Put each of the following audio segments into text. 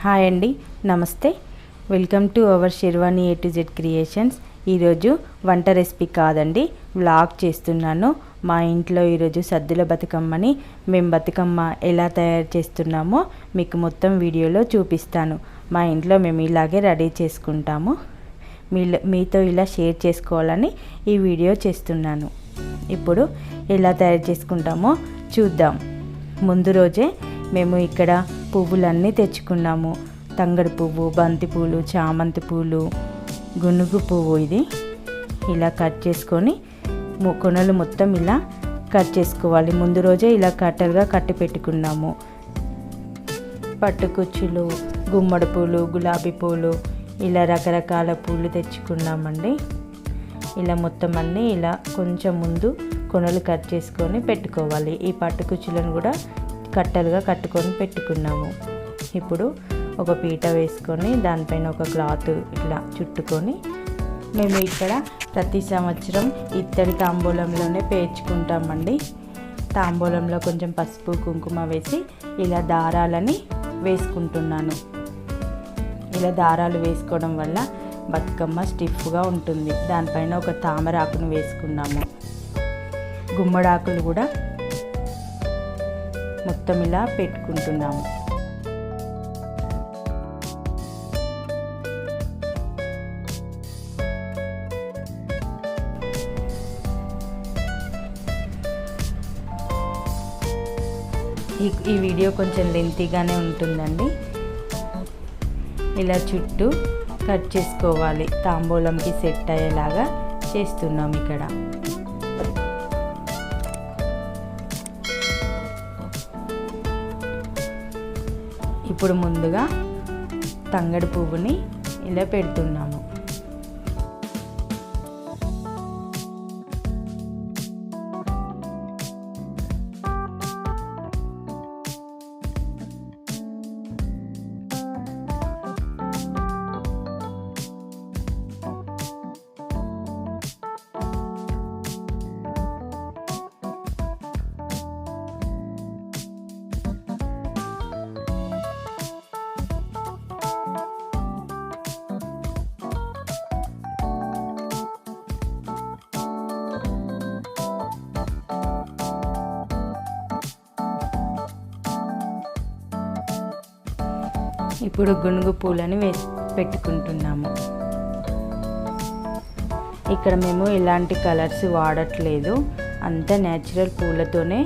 Hi అండి, నమస్తే. Welcome to our sharvani A to Z creations. ఈరోజు వంట రెసిపీ కాదండి, వ్లాగ్ చేస్తున్నాను. మా ఇంట్లో ఈరోజు సద్దుల బతుకమ్మని మేము బతుకమ్మ ఎలా తయారు చేస్తున్నామో మీకు మొత్తం వీడియోలో చూపిస్తాను. మా ఇంట్లో మేము ఇలాగే రెడీ చేసుకుంటాము. మీతో ఇలా షేర్ చేసుకోవాలని ఈ వీడియో చేస్తున్నాను. ఇప్పుడు ఎలా తయారు చేసుకుంటామో చూద్దాం. ముందు రోజే మేము ఇక్కడ పువ్వులన్నీ తెచ్చుకున్నాము. తంగడి పువ్వు, బంతి పూలు, చామంతి పూలు, గునుగు పువ్వు. ఇది ఇలా కట్ చేసుకొని కొనలు మొత్తం ఇలా కట్ చేసుకోవాలి. ముందు రోజే ఇలా కట్టలుగా కట్టి పెట్టుకున్నాము. పట్టుకుచ్చులు, గుమ్మడి పూలు, గులాబీ పూలు, ఇలా రకరకాల పూలు తెచ్చుకున్నామండి. ఇలా మొత్తం అన్నీ ఇలా కొంచెం ముందు కొనలు కట్ చేసుకొని పెట్టుకోవాలి. ఈ పట్టుకుచ్చులను కూడా కట్టలుగా కట్టుకొని పెట్టుకున్నాము. ఇప్పుడు ఒక పీట వేసుకొని దానిపైన ఒక క్లాత్ ఇట్లా చుట్టుకొని మేము ఇక్కడ ప్రతి సంవత్సరం ఇత్తడి తాంబూలంలోనే పేర్చుకుంటామండి. తాంబూలంలో కొంచెం పసుపు కుంకుమ వేసి ఇలా దారాలని వేసుకుంటున్నాను. ఇలా దారాలు వేసుకోవడం వల్ల బతుకమ్మ స్టిఫ్గా ఉంటుంది. దానిపైన ఒక తామరాకును వేసుకున్నాము. గుమ్మడాకులు కూడా మొత్తం ఇలా పెట్టుకుంటున్నాము. ఈ వీడియో కొంచెం లెంతీగానే ఉంటుందండి. ఇలా చుట్టూ కట్ చేసుకోవాలి. తాంబూలంకి సెట్ అయ్యేలాగా చేస్తున్నాం ఇక్కడ. ఇప్పుడు ముందుగా తంగడి పువ్వుని ఇలా పెడుతున్నాము. ఇప్పుడు గునుగు పూలని పెట్టుకుంటున్నాము. ఇక్కడ మేము ఎలాంటి కలర్స్ వాడట్లేదు, అంతా న్యాచురల్ పూలతోనే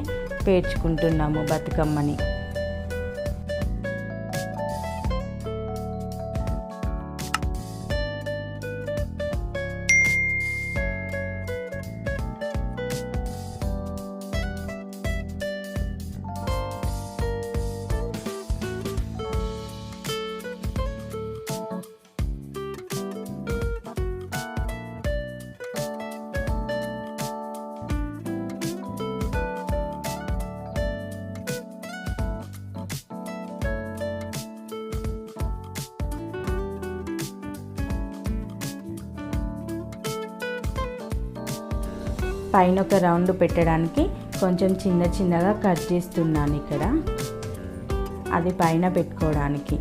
పేర్చుకుంటున్నాము బతుకమ్మని. పైన ఒక రౌండ్ పెట్టడానికి కొంచెం చిన్నగా కట్ చేస్తున్నాను ఇక్కడ, అది పైన పెట్టుకోవడానికి.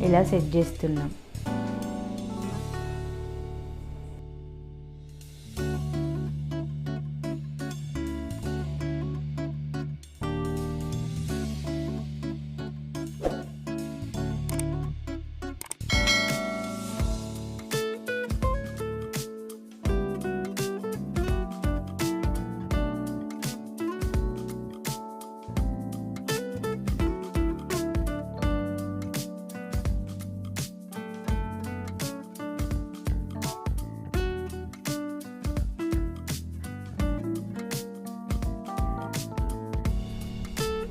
ఇలా సెట్ చేస్తున్నాం.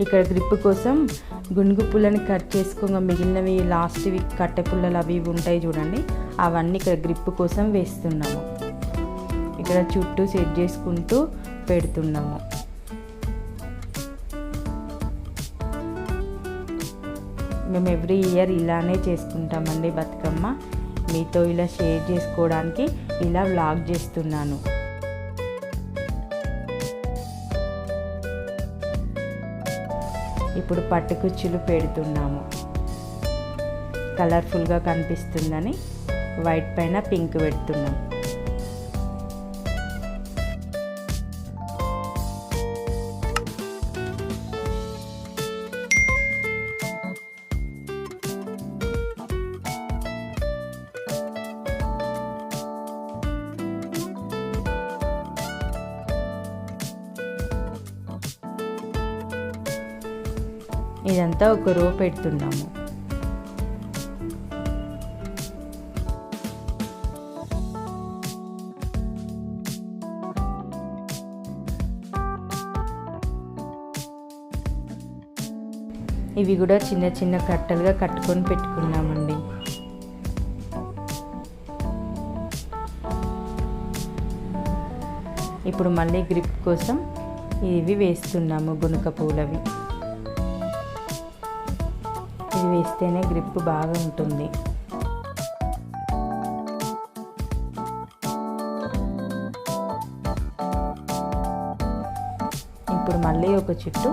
ఇక్కడ గ్రిప్ కోసం గునుగు పుల్లని కట్ చేసుకోగా మిగిలినవి లాస్ట్ వీక్ కట్టె పుల్లలు అవి ఉంటాయి చూడండి, అవన్నీ ఇక్కడ గ్రిప్ కోసం వేస్తున్నాము. ఇక్కడ చుట్టూ సెట్ చేసుకుంటూ పెడుతున్నాము. మేము ఎవ్రీ ఇయర్ ఇలానే చేసుకుంటామండి బతుకమ్మ. మీతో ఇలా షేర్ చేసుకోవడానికి ఇలా వ్లాగ్ చేస్తున్నాను. ఇప్పుడు పట్టుకుచ్చులు పెడుతున్నాము. కలర్ఫుల్గా కనిపిస్తుందని వైట్ పైన పింక్ పెడుతున్నాం. ఇదంతా ఒక రో పెడుతున్నాము. ఇవి కూడా చిన్న చిన్న కట్టలుగా కట్టుకొని పెట్టుకున్నామండి. ఇప్పుడు మళ్ళీ గ్రిప్ కోసం ఇవి వేస్తున్నాము, గునుక పూలవి. ఇది వేస్తేనే గ్రిప్ బాగా ఉంటుంది. ఇప్పుడు మళ్ళీ ఒక చుట్టూ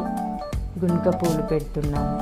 గునుక పూలు పెడుతున్నాము.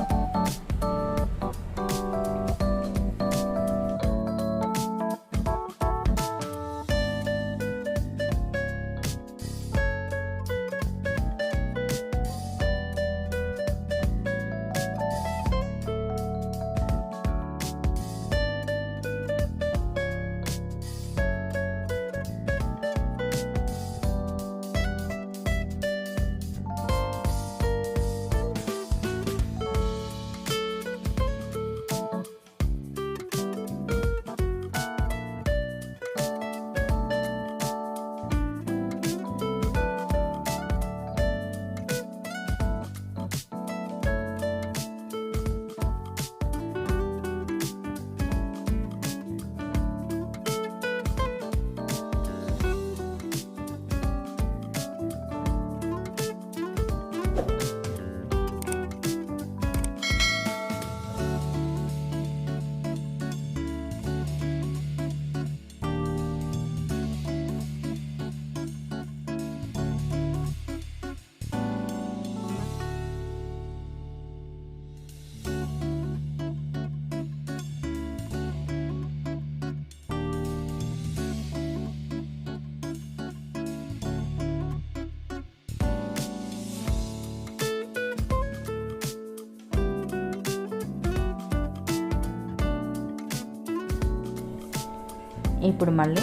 ఇప్పుడు మళ్ళీ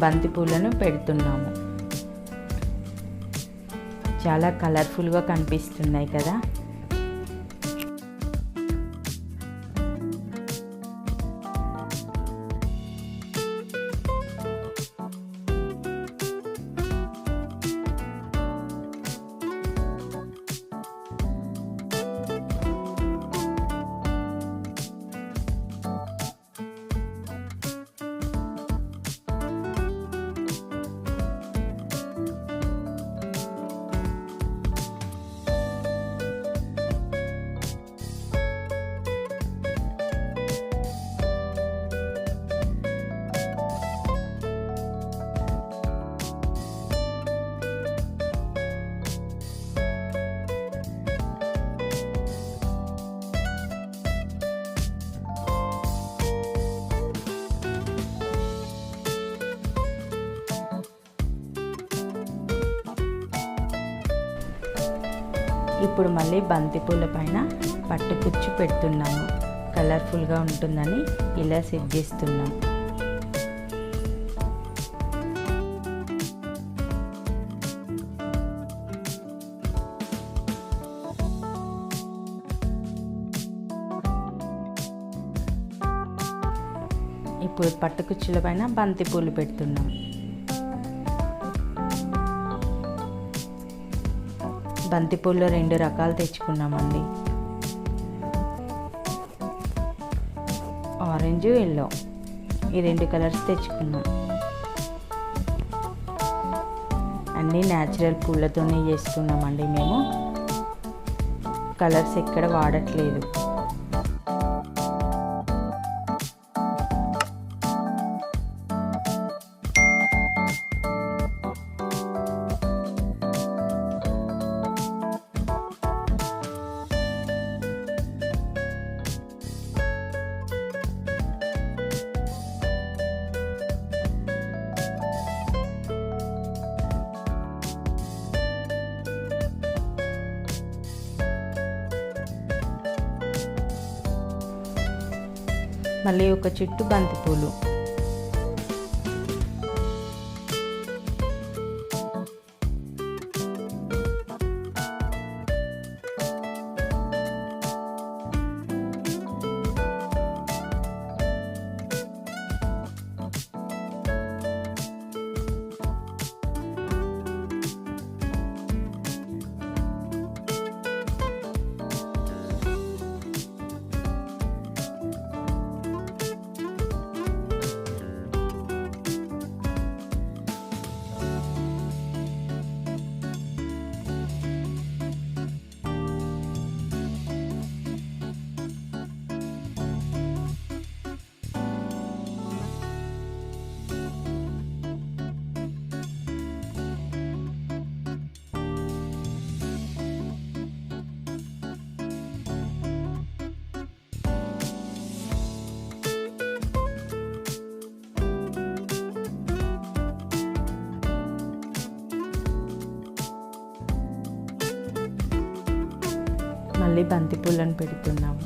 బంతి పూలను పెడుతున్నాము. చాలా కలర్ఫుల్గా కనిపిస్తున్నాయి కదా. ఇప్పుడు మళ్ళీ బంతిపూల పైన పట్టుకుచ్చు పెడుతున్నాము. కలర్ఫుల్గా ఉంటుందని ఇలా సెట్ చేస్తున్నాం. ఇప్పుడు పట్టుకుచ్చుల పైన బంతిపూలు పెడుతున్నాం. బంతిపూల్లో 2 రకాలు తెచ్చుకున్నామండి, ఆరెంజ్, ఎల్లో. ఈ 2 కలర్స్ తెచ్చుకున్నాం. అన్నీ న్యాచురల్ పూలతోనే చేస్తున్నామండి మేము. కలర్స్ ఎక్కడ వాడట్లేదు. మళ్ళీ ఒక చుట్టు బంతిపూలు, మళ్ళీ బంతిపూలను పెడుతున్నాము.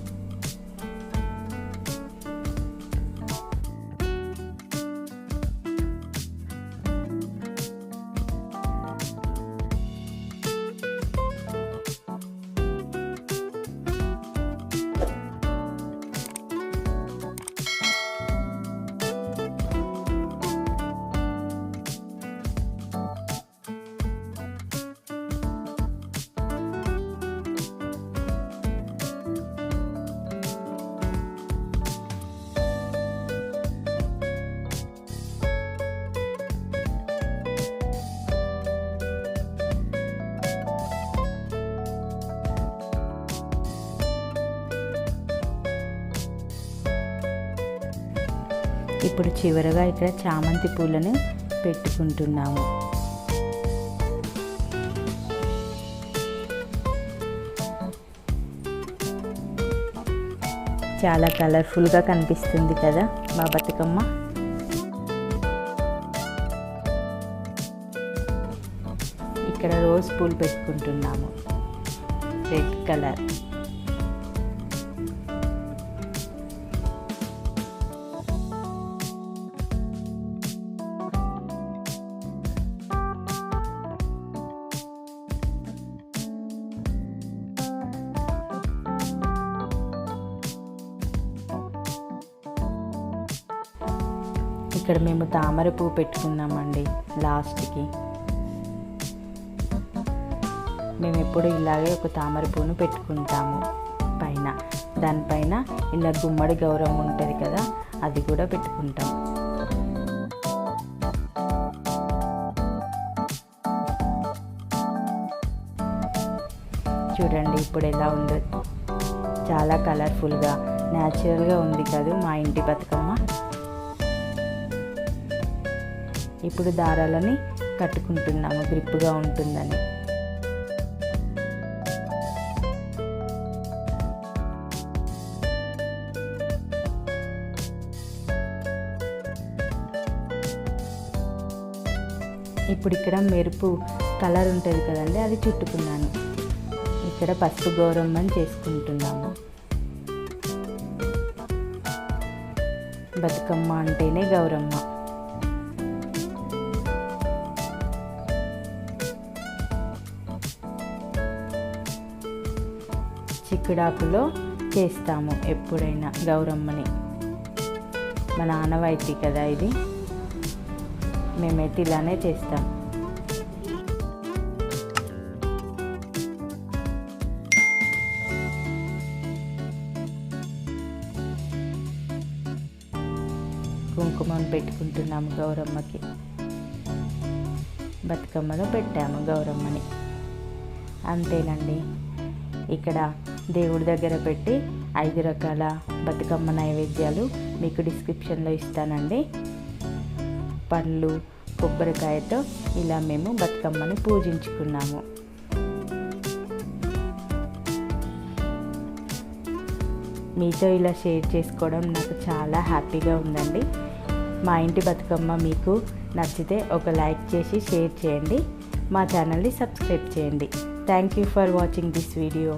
ఇప్పుడు చివరగా ఇక్కడ చామంతి పూలను పెట్టుకుంటున్నాము. చాలా కలర్ఫుల్గా కనిపిస్తుంది కదా మా బతుకమ్మ. ఇక్కడ రోజ్ పూలు పెట్టుకుంటున్నాము, రెడ్ కలర్. ఇక్కడ మేము తామర పువ్వు పెట్టుకున్నామండి లాస్ట్కి. మేము ఎప్పుడు ఇలాగే ఒక తామర పువ్వును పెట్టుకుంటాము పైన. దానిపైన ఇలా గుమ్మడి గౌరవం ఉంటుంది కదా, అది కూడా పెట్టుకుంటాం. చూడండి ఇప్పుడు ఎలా ఉందో, చాలా కలర్ఫుల్గా న్యాచురల్గా ఉంది కదా మా ఇంటి బతుకమ్మ. ఇప్పుడు దారాలని కట్టుకుంటున్నాము గ్రిప్గా ఉంటుందని. ఇప్పుడు ఇక్కడ మెరుపు కలర్ ఉంటుంది కదండి, అది చుట్టుకున్నాను. ఇక్కడ పసుపు గౌరమ్మని చేసుకుంటున్నాము. బతుకమ్మ అంటేనే గౌరమ్మ. చిక్కుడాకులో చేస్తాము ఎప్పుడైనా గౌరమ్మని. మన ఆనవాయితీ కదా ఇది, మేమైతే ఇలానే చేస్తాం. కుంకుమను పెట్టుకుంటున్నాము గౌరమ్మకి. బతుకమ్మలో పెట్టాము గౌరమ్మని. అంతేనండి. ఇక్కడ దేవుడి దగ్గర పెట్టి 5 రకాల బతుకమ్మ నైవేద్యాలు మీకు డిస్క్రిప్షన్లో ఇస్తానండి. పళ్ళు, కొబ్బరికాయతో ఇలా మేము బతుకమ్మని పూజించుకున్నాము. మీతో ఇలా షేర్ చేసుకోవడం నాకు చాలా హ్యాపీగా ఉందండి. మా ఇంటి బతుకమ్మ మీకు నచ్చితే ఒక లైక్ చేసి షేర్ చేయండి. మా ఛానల్ని సబ్స్క్రైబ్ చేయండి. Thank you for watching this video.